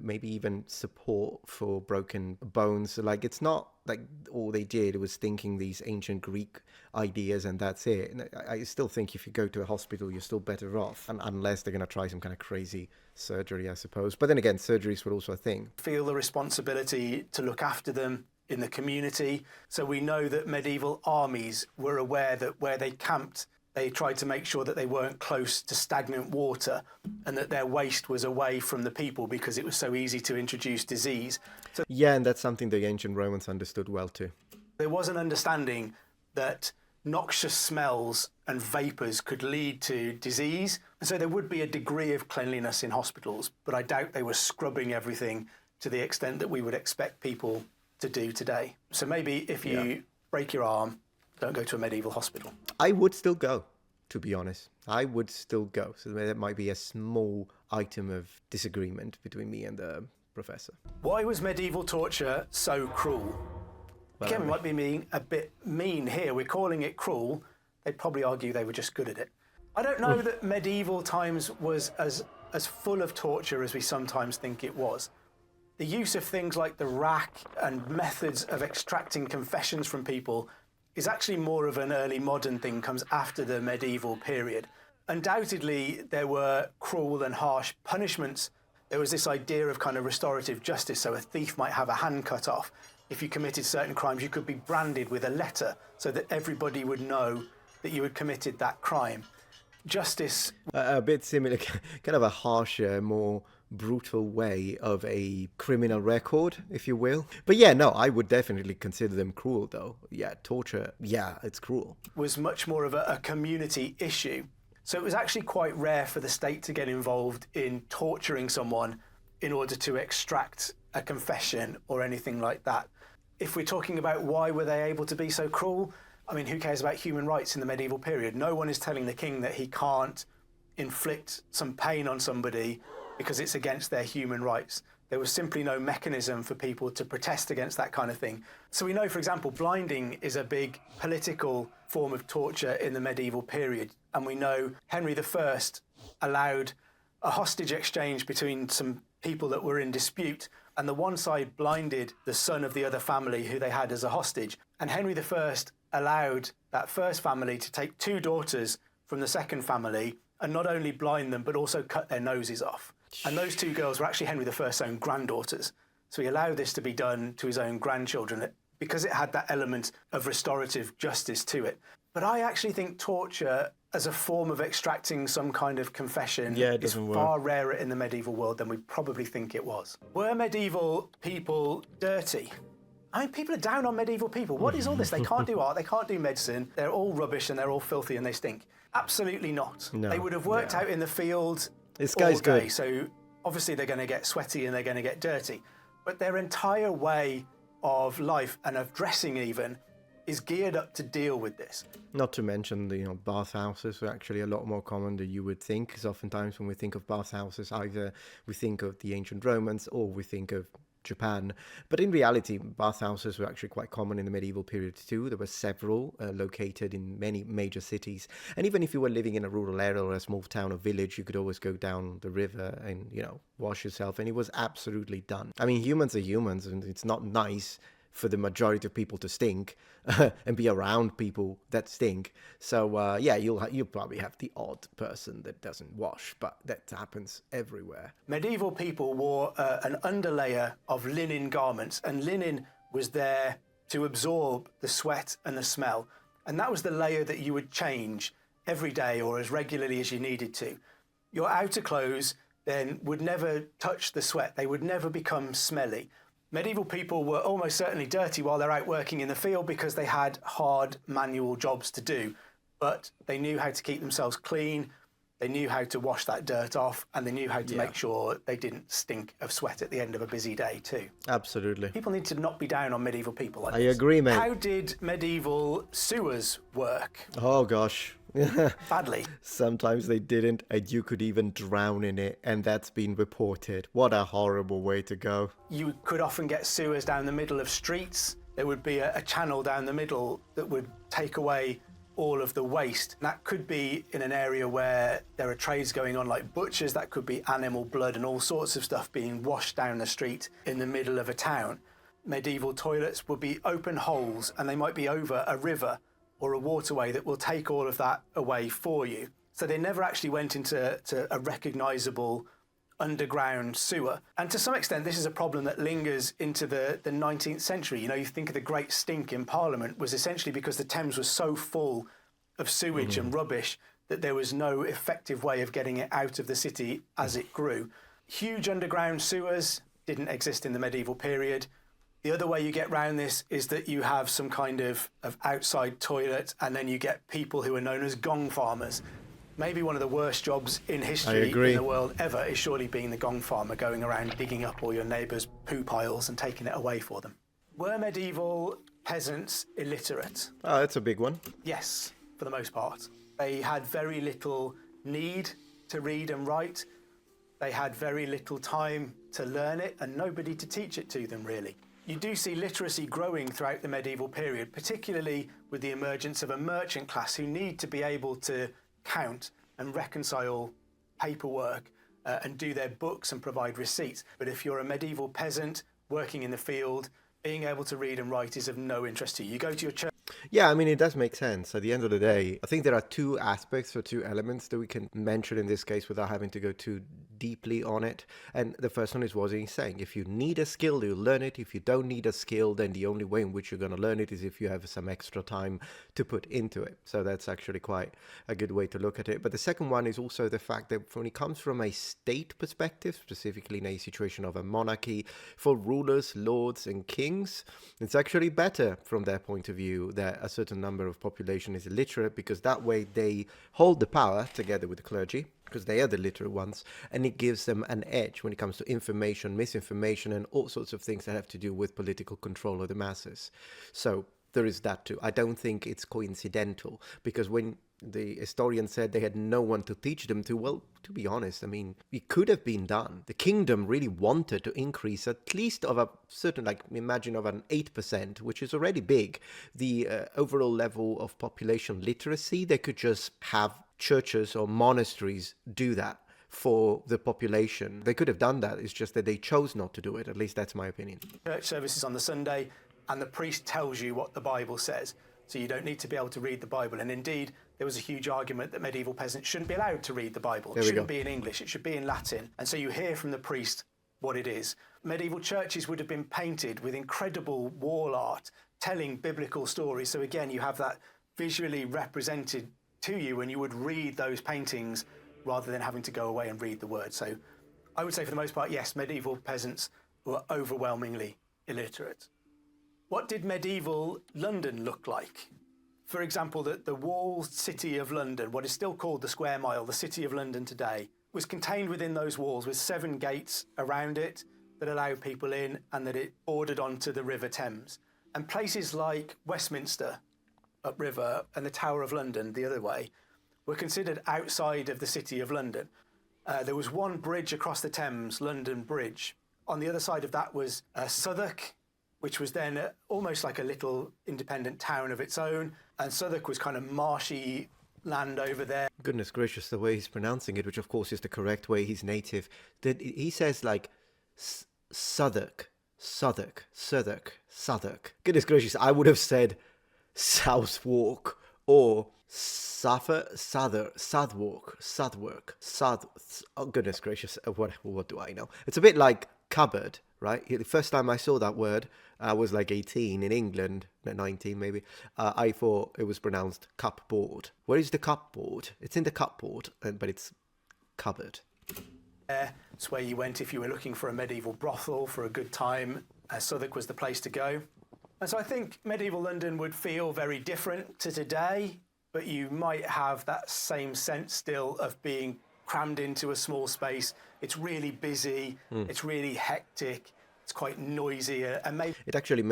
maybe even support for broken bones. Like, it's not like all they did was thinking these ancient Greek ideas and that's it. And I still think if you go to a hospital, you're still better off, unless they're going to try some kind of crazy surgery, I suppose. But then again, surgeries were also a thing. Feel the responsibility to look after them in the community. So we know that medieval armies were aware that where they camped, they tried to make sure that they weren't close to stagnant water and that their waste was away from the people because it was so easy to introduce disease. So Yeah, and that's something the ancient Romans understood well too. there was an understanding that noxious smells and vapours could lead to disease. And so there would be a degree of cleanliness in hospitals, but I doubt they were scrubbing everything to the extent that we would expect people to do today. So maybe if you break your arm, don't go to a medieval hospital. I would still go, to be honest. I would still go. So that might be a small item of disagreement between me and the professor. Why was medieval torture so cruel? Well, Again, we might be being a bit mean here. We're calling it cruel. They'd probably argue they were just good at it. I don't know that medieval times was as full of torture as we sometimes think it was. The use of things like the rack and methods of extracting confessions from people is actually more of an early modern thing, comes after the medieval period. Undoubtedly, there were cruel and harsh punishments. There was this idea of kind of restorative justice, so a thief might have a hand cut off. If you committed certain crimes, you could be branded with a letter so that everybody would know that you had committed that crime. Justice... A bit similar, kind of a harsher, more brutal way of a criminal record, if you will. But yeah, no, I would definitely consider them cruel, though. Yeah, torture, yeah, it's cruel. Was much more of a community issue. So it was actually quite rare for the state to get involved in torturing someone in order to extract a confession or anything like that. If we're talking about why were they able to be so cruel, I mean, who cares about human rights in the medieval period? No one is telling the king that he can't inflict some pain on somebody because it's against their human rights. There was simply no mechanism for people to protest against that kind of thing. So we know, for example, blinding is a big political form of torture in the medieval period. And we know Henry I allowed a hostage exchange between some people that were in dispute, and the one side blinded the son of the other family who they had as a hostage. And Henry I allowed that first family to take 2 daughters from the second family and not only blind them, but also cut their noses off. And those 2 girls were actually Henry I's own granddaughters. So he allowed this to be done to his own grandchildren because it had that element of restorative justice to it. But I actually think torture as a form of extracting some kind of confession is far rarer in the medieval world than we probably think it was. Were medieval people dirty? I mean, people are down on medieval people. What is all this? They can't do art, they can't do medicine, they're all rubbish and they're all filthy and they stink. Absolutely not. No, they would have worked out in the field this all guy's day, good. so obviously they're going to get sweaty and they're going to get dirty. But their entire way of life and of dressing even is geared up to deal with this. Not to mention the bathhouses are actually a lot more common than you would think, because oftentimes when we think of bathhouses, either we think of the ancient Romans or we think of Japan. But in reality, bathhouses were actually quite common in the medieval period too. There were several located in many major cities. And even if you were living in a rural area or a small town or village, you could always go down the river and, wash yourself. And it was absolutely done. I mean, humans are humans, and it's not nice for the majority of people to stink and be around people that stink. So you'll probably have the odd person that doesn't wash, but that happens everywhere. Medieval people wore an underlayer of linen garments, and linen was there to absorb the sweat and the smell. And that was the layer that you would change every day or as regularly as you needed to. Your outer clothes then would never touch the sweat. They would never become smelly. Medieval people were almost certainly dirty while they're out working in the field because they had hard manual jobs to do, but they knew how to keep themselves clean, they knew how to wash that dirt off, and they knew how to make sure they didn't stink of sweat at the end of a busy day too. Absolutely. People need to not be down on medieval people like I this. agree, mate. How did medieval sewers work? Oh, gosh. Badly. Sometimes they didn't, and you could even drown in it, and that's been reported. What a horrible way to go. You could often get sewers down the middle of streets. There would be a channel down the middle that would take away all of the waste. That could be in an area where there are trades going on like butchers. That could be animal blood and all sorts of stuff being washed down the street in the middle of a town. Medieval toilets would be open holes, and they might be over a river or a waterway that will take all of that away for you. So they never actually went into a recognisable underground sewer. And to some extent, this is a problem that lingers into the 19th century. You think of the Great Stink in Parliament was essentially because the Thames was so full of sewage and rubbish that there was no effective way of getting it out of the city as it grew. Huge underground sewers didn't exist in the medieval period. The other way you get around this is that you have some kind of outside toilet, and then you get people who are known as gong farmers. Maybe one of the worst jobs in history in the world ever is surely being the gong farmer, going around digging up all your neighbours' poo piles and taking it away for them. Were medieval peasants illiterate? Oh, that's a big one. Yes, for the most part. They had very little need to read and write. They had very little time to learn it and nobody to teach it to them, really. You do see literacy growing throughout the medieval period, particularly with the emergence of a merchant class who need to be able to count and reconcile paperwork and do their books and provide receipts. But if you're a medieval peasant working in the field, being able to read and write is of no interest to you. You go to your church. Yeah, I mean, it does make sense. At the end of the day, I think there are two aspects or two elements that we can mention in this case without having to go too deeply on it. And the first one is what he's saying. If you need a skill, you learn it. If you don't need a skill, then the only way in which you're going to learn it is if you have some extra time to put into it. So that's actually quite a good way to look at it. But the second one is also the fact that when it comes from a state perspective, specifically in a situation of a monarchy, for rulers, lords, and kings, it's actually better from their point of view that a certain number of population is illiterate, because that way they hold the power together with the clergy, because they are the literate ones, and it gives them an edge when it comes to information, misinformation, and all sorts of things that have to do with political control of the masses. So there is that too. I don't think it's coincidental, because when the historian said they had no one to teach them to, well, to be honest, I mean, it could have been done. The kingdom really wanted to increase at least of a certain, like, imagine of an 8%, which is already big, the overall level of population literacy. They could just have churches or monasteries do that for the population. They could have done that. It's just that they chose not to do it. At least that's my opinion. Church services on the Sunday, and the priest tells you what the Bible says. So you don't need to be able to read the Bible. And indeed, there was a huge argument that medieval peasants shouldn't be allowed to read the Bible. It shouldn't be in English. It should be in Latin. And so you hear from the priest what it is. Medieval churches would have been painted with incredible wall art, telling biblical stories. So again, you have that visually represented to you, and you would read those paintings rather than having to go away and read the words. So I would say for the most part, yes, medieval peasants were overwhelmingly illiterate. What did medieval London look like? For example, the walled city of London, what is still called the Square Mile, the City of London today, was contained within those walls with 7 gates around it that allowed people in, and that it bordered onto the River Thames. And places like Westminster, upriver, and the Tower of London, the other way, were considered outside of the City of London. There was one bridge across the Thames, London Bridge. On the other side of that was Southwark, which was then almost like a little independent town of its own. And Southwark was kind of marshy land over there. Goodness gracious, the way he's pronouncing it, which of course is the correct way, he's native. He says like Southwark. Goodness gracious, I would have said Southwark or Southwark. Oh goodness gracious, what do I know? It's a bit like cupboard, right? The first time I saw that word, I was like 18 in England, 19 maybe. I thought it was pronounced cupboard. Where is the cupboard? It's in the cupboard, but it's cupboard. It's where you went if you were looking for a medieval brothel for a good time. Southwark was the place to go. And so I think medieval London would feel very different to today, but you might have that same sense still of being crammed into a small space. It's really busy, it's really hectic, it's quite noisy, and maybe it actually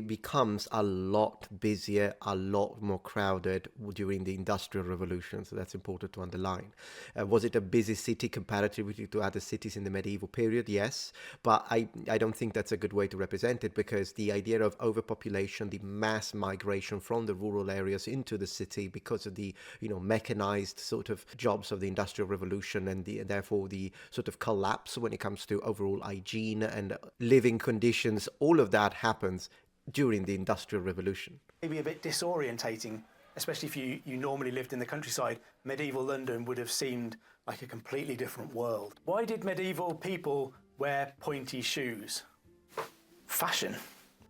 becomes a lot busier, a lot more crowded during the Industrial Revolution. So that's important to underline. Was it a busy city comparatively to other cities in the medieval period? Yes, but I don't think that's a good way to represent it, because the idea of overpopulation, the mass migration from the rural areas into the city because of the mechanized sort of jobs of the Industrial Revolution, and therefore the sort of collapse when it comes to overall hygiene and living conditions, all of that happens during the Industrial Revolution. Maybe a bit disorientating, especially if you normally lived in the countryside. Medieval London would have seemed like a completely different world. Why did medieval people wear pointy shoes? Fashion.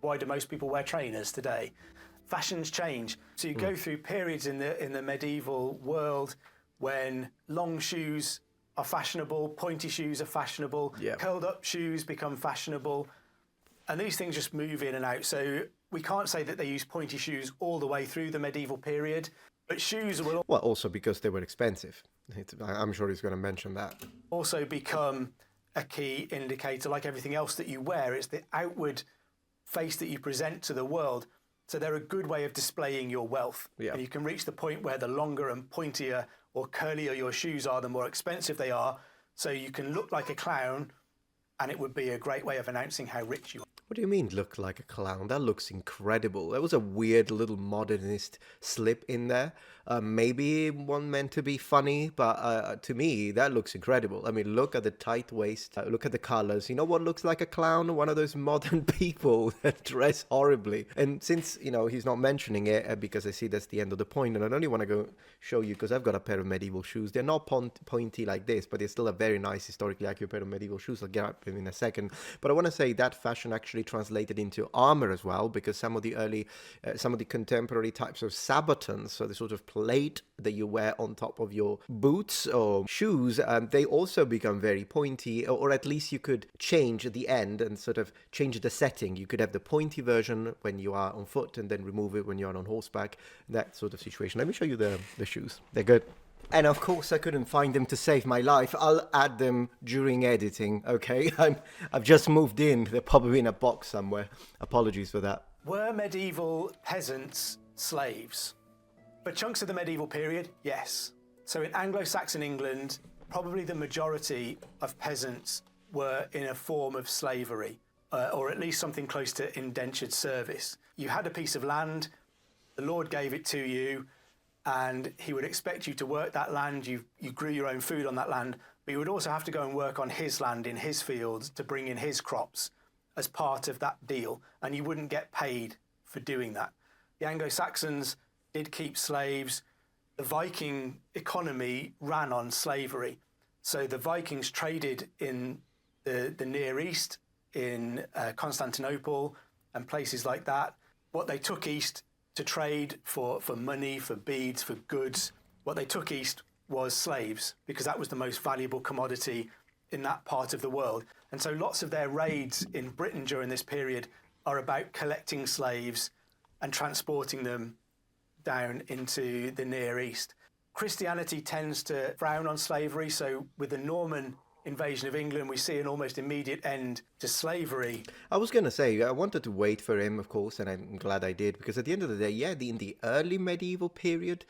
Why do most people wear trainers today? Fashions change. So you go through periods in the medieval world when long shoes are fashionable, pointy shoes are fashionable, curled up shoes become fashionable, and these things just move in and out. So we can't say that they used pointy shoes all the way through the medieval period, but shoes will also because they were expensive. I'm sure he's going to mention that. Also become a key indicator, like everything else that you wear. It's the outward face that you present to the world. So they're a good way of displaying your wealth. And you can reach the point where the longer and pointier or curlier your shoes are, the more expensive they are. So you can look like a clown, and it would be a great way of announcing how rich you are. What do you mean look like a clown? That looks incredible. There was a weird little modernist slip in there. Maybe one meant to be funny, but to me, that looks incredible. I mean, look at the tight waist, look at the colors. You know what looks like a clown? One of those modern people that dress horribly. And since, he's not mentioning it, because I see that's the end of the point, and I only want to go show you, because I've got a pair of medieval shoes. They're not pointy like this, but they're still a very nice, historically accurate pair of medieval shoes. I'll get up in a second. But I want to say that fashion actually translated into armor as well, because some of the contemporary types of sabatons, so the sort of plate that you wear on top of your boots or shoes, they also become very pointy, or at least you could change the end and sort of change the setting. You could have the pointy version when you are on foot and then remove it when you're on horseback, that sort of situation. Let me show you the shoes. They're good. And of course, I couldn't find them to save my life. I'll add them during editing, okay? I've just moved in. They're probably in a box somewhere. Apologies for that. Were medieval peasants slaves? For chunks of the medieval period, yes. So in Anglo-Saxon England, probably the majority of peasants were in a form of slavery, or at least something close to indentured service. You had a piece of land, the Lord gave it to you, and he would expect you to work that land. You grew your own food on that land, but you would also have to go and work on his land in his fields to bring in his crops as part of that deal, and you wouldn't get paid for doing that. The Anglo-Saxons did keep slaves. The Viking economy ran on slavery. So the Vikings traded in the Near East, in Constantinople and places like that. What they took east to trade for money, for beads, for goods, what they took east was slaves, because that was the most valuable commodity in that part of the world. And so lots of their raids in Britain during this period are about collecting slaves and transporting them down into the Near East. Christianity tends to frown on slavery, so with the Norman invasion of England, we see an almost immediate end to slavery. I was going to say, I wanted to wait for him, of course, and I'm glad I did, because at the end of the day, yeah, in the early medieval period,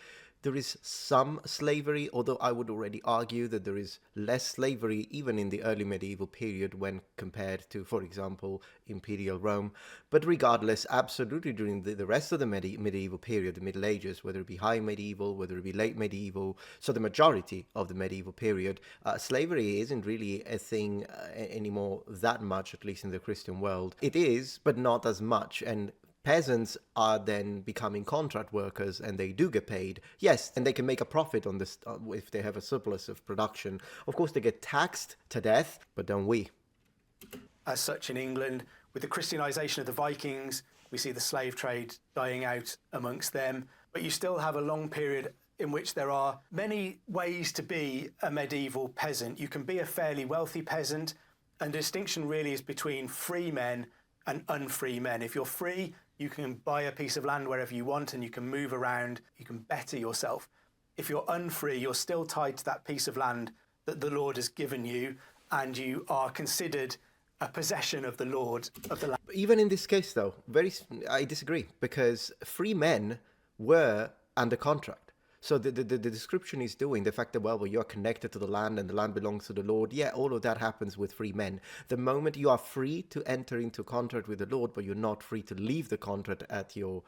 there is some slavery, although I would already argue that there is less slavery even in the early medieval period when compared to, for example, Imperial Rome. But regardless, absolutely during the rest of the medieval period, the Middle Ages, whether it be high medieval, whether it be late medieval, so the majority of the medieval period, slavery isn't really a thing anymore that much, at least in the Christian world. It is, but not as much, and peasants are then becoming contract workers, and they do get paid. Yes, and they can make a profit on this if they have a surplus of production. Of course, they get taxed to death, but don't we? As such, in England, with the Christianization of the Vikings, we see the slave trade dying out amongst them. But you still have a long period in which there are many ways to be a medieval peasant. You can be a fairly wealthy peasant, and the distinction really is between free men and unfree men. If you're free, you can buy a piece of land wherever you want and you can move around, you can better yourself. If you're unfree, you're still tied to that piece of land that the Lord has given you, and you are considered a possession of the Lord of the land. Even in this case, though, I disagree, because free men were under contract. So the description is doing the fact that, well, you're connected to the land and the land belongs to the Lord. Yeah, all of that happens with free men. The moment you are free to enter into contract with the Lord, but you're not free to leave the contract at your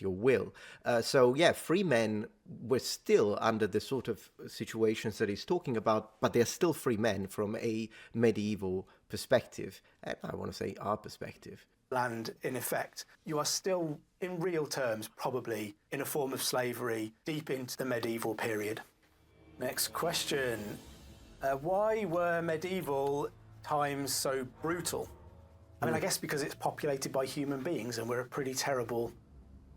will. So yeah, free men were still under the sort of situations that he's talking about, but they're still free men from a medieval perspective. And I want to say our perspective. Land, in effect, you are still, in real terms, probably in a form of slavery deep into the medieval period. Next question. Why were medieval times so brutal? I mean, I guess because it's populated by human beings and we're a pretty terrible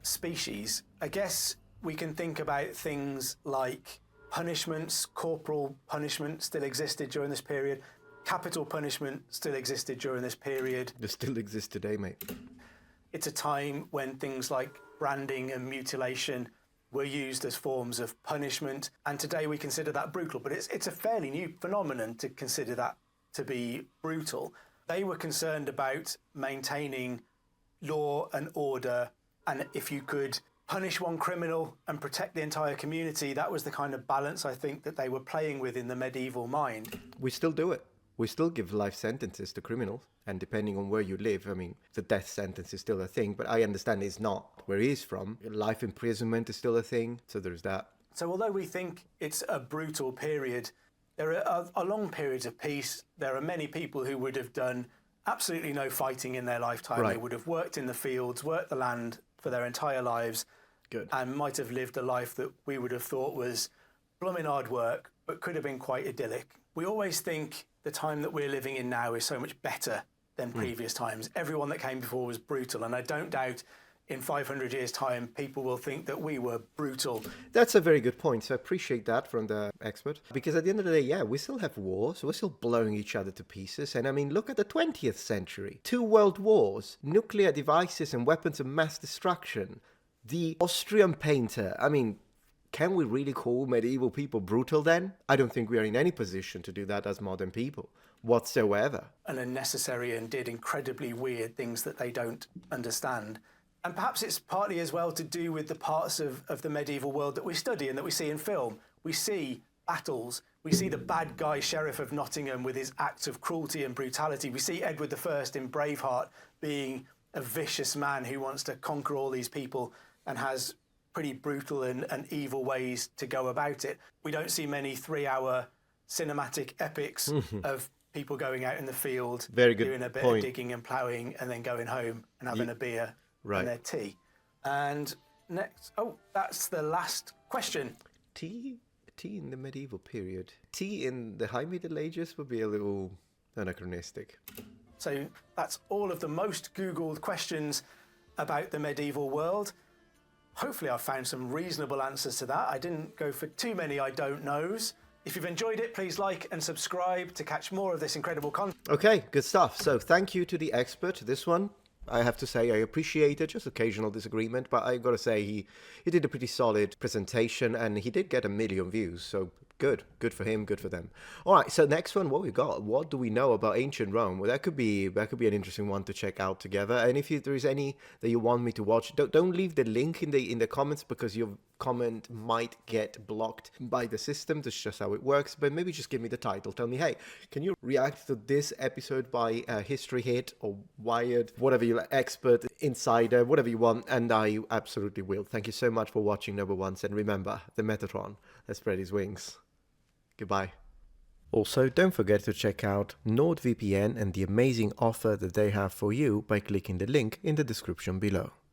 species. I guess we can think about things like punishments. Corporal punishment still existed during this period. Capital punishment still existed during this period. They still exist today, mate. It's a time when things like branding and mutilation were used as forms of punishment, and today we consider that brutal, but it's a fairly new phenomenon to consider that to be brutal. They were concerned about maintaining law and order, and if you could punish one criminal and protect the entire community, that was the kind of balance I think that they were playing with in the medieval mind. We still do it. We still give life sentences to criminals, and depending on where you live, I mean, the death sentence is still a thing, but I understand it's not where he's from. Life imprisonment is still a thing, so there's that. So although we think it's a brutal period, there are long periods of peace. There are many people who would have done absolutely no fighting in their lifetime. Right. They would have worked in the fields, worked the land for their entire lives. Good. And might have lived a life that we would have thought was blooming hard work, but could have been quite idyllic. We always think the time that we're living in now is so much better than previous times. Everyone that came before was brutal, and I don't doubt in 500 years' time, people will think that we were brutal. That's a very good point. So I appreciate that from the expert. Because at the end of the day, yeah, we still have wars. We're still blowing each other to pieces. And I mean, look at the 20th century. 2 world wars, nuclear devices and weapons of mass destruction. The Austrian painter. I mean, can we really call medieval people brutal then? I don't think we are in any position to do that as modern people whatsoever. And unnecessary, and did incredibly weird things that they don't understand. And perhaps it's partly as well to do with the parts of the medieval world that we study and that we see in film. We see battles. We see the bad guy sheriff of Nottingham with his acts of cruelty and brutality. We see Edward I in Braveheart being a vicious man who wants to conquer all these people and has pretty brutal and evil ways to go about it. We don't see many 3-hour cinematic epics of people going out in the field, Very good doing a bit point. of digging and ploughing, and then going home and having a beer and their tea. And next, that's the last question. Tea in the medieval period. Tea in the High Middle Ages would be a little anachronistic. So that's all of the most Googled questions about the medieval world. Hopefully I've found some reasonable answers to that. I didn't go for too many I don't knows. If you've enjoyed it, please like and subscribe to catch more of this incredible content. Okay, good stuff. So thank you to the expert. This one, I have to say, I appreciate it. Just occasional disagreement, but I got to say he did a pretty solid presentation, and he did get 1 million views. So good for him, good for them. All right, so next one, what we got? What do we know about ancient Rome? Well, that could be an interesting one to check out together. And if there is any that you want me to watch, don't leave the link in the comments, because your comment might get blocked by the system. That's just how it works. But maybe just give me the title. Tell me, hey, can you react to this episode by History Hit or Wired, whatever you like, Expert, Insider, whatever you want, and I absolutely will. Thank you so much for watching, number ones, and remember, the Metatron has spread his wings. Goodbye. Also, don't forget to check out NordVPN and the amazing offer that they have for you by clicking the link in the description below.